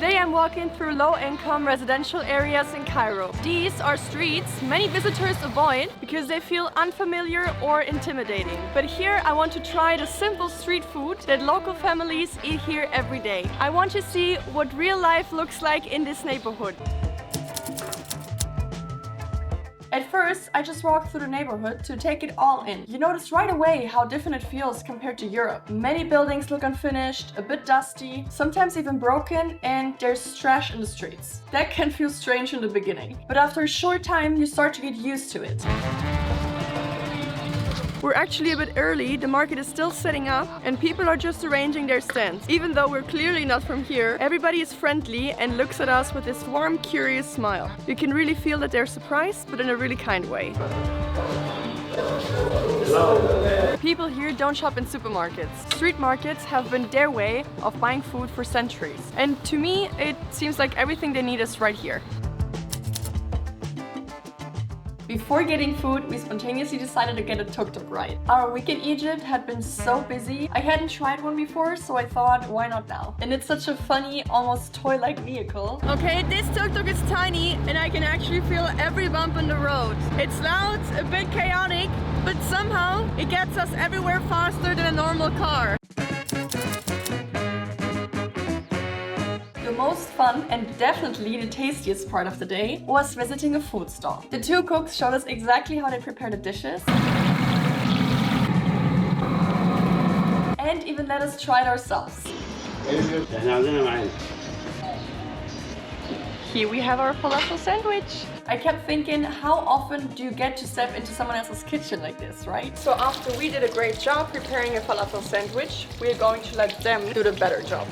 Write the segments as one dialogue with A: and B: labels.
A: Today I'm walking through low-income residential areas in Cairo. These are streets many visitors avoid because they feel unfamiliar or intimidating. But here I want to try the simple street food that local families eat here every day. I want to see what real life looks like in this neighborhood. At first, I just walked through the neighborhood to take it all in. You notice right away how different it feels compared to Europe. Many buildings look unfinished, a bit dusty, sometimes even broken, and there's trash in the streets. That can feel strange in the beginning, but after a short time, you start to get used to it. We're actually a bit early, the market is still setting up and people are just arranging their stands. Even though we're clearly not from here, everybody is friendly and looks at us with this warm, curious smile. You can really feel that they're surprised, but in a really kind way. People here don't shop in supermarkets. Street markets have been their way of buying food for centuries. And to me, it seems like everything they need is right here. Before getting food, we spontaneously decided to get a tuk-tuk ride. Our week in Egypt had been so busy. I hadn't tried one before, so I thought, why not now? And it's such a funny, almost toy-like vehicle. Okay, this tuk-tuk is tiny and I can actually feel every bump on the road. It's loud, a bit chaotic, but somehow it gets us everywhere faster than a normal car. The most fun and definitely the tastiest part of the day was visiting a food stall. The two cooks showed us exactly how they prepare the dishes and even let us try it ourselves. Here we have our falafel sandwich. I kept thinking, how often do you get to step into someone else's kitchen like this, right? So after we did a great job preparing a falafel sandwich, we're going to let them do the better job.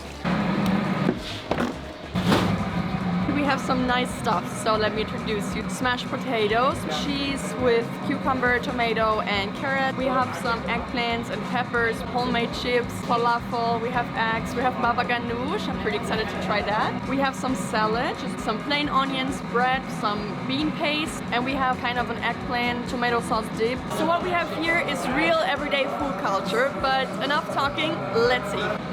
A: We have some nice stuff, so let me introduce you. Smashed potatoes, cheese with cucumber, tomato and carrot. We have some eggplants and peppers, homemade chips, falafel, we have eggs, we have baba ganoush, I'm pretty excited to try that. We have some salad, just some plain onions, bread, some bean paste, and we have kind of an eggplant, tomato sauce dip. So what we have here is real everyday food culture, but enough talking, let's eat.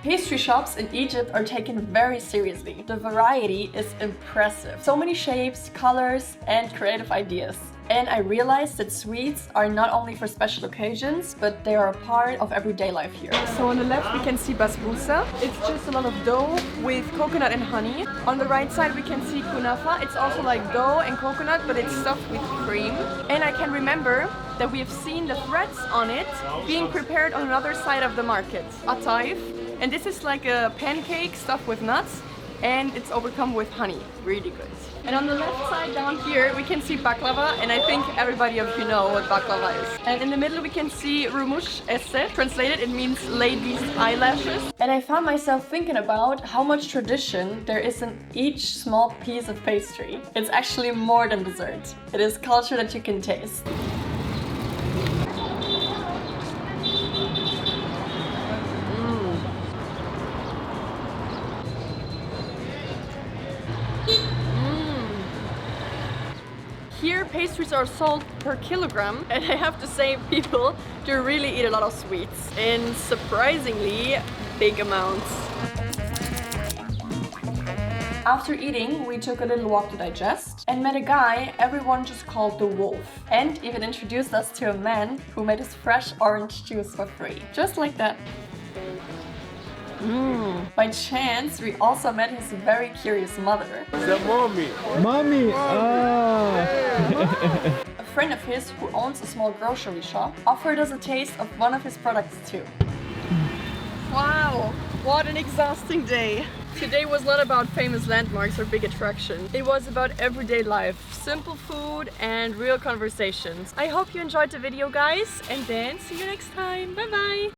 A: Pastry shops in Egypt are taken very seriously. The variety is impressive. So many shapes, colors, and creative ideas. And I realized that sweets are not only for special occasions, but they are a part of everyday life here. So on the left we can see basbousa. It's just a lot of dough with coconut and honey. On the right side we can see kunafa. It's also like dough and coconut, but it's stuffed with cream. And I can remember that we have seen the threads on it being prepared on another side of the market. Ataif. And this is like a pancake stuffed with nuts and it's overcome with honey. Really good. And on the left side down here we can see baklava, and I think everybody of you know what baklava is. And in the middle we can see rumush esse. Translated it means lady's eyelashes. And I found myself thinking about how much tradition there is in each small piece of pastry. It's actually more than dessert. It is culture that you can taste. Here pastries are sold per kilogram, and I have to say people do really eat a lot of sweets in surprisingly big amounts. After eating, we took a little walk to digest and met a guy everyone just called the Wolf, and even introduced us to a man who made us fresh orange juice for free. Just like that. By chance, we also met his very curious mother.
B: The mommy.
C: Mommy!
A: A friend of his who owns a small grocery shop offered us a taste of one of his products too. Wow, what an exhausting day. Today was not about famous landmarks or big attractions. It was about everyday life, simple food and real conversations. I hope you enjoyed the video, guys, and then see you next time. Bye bye!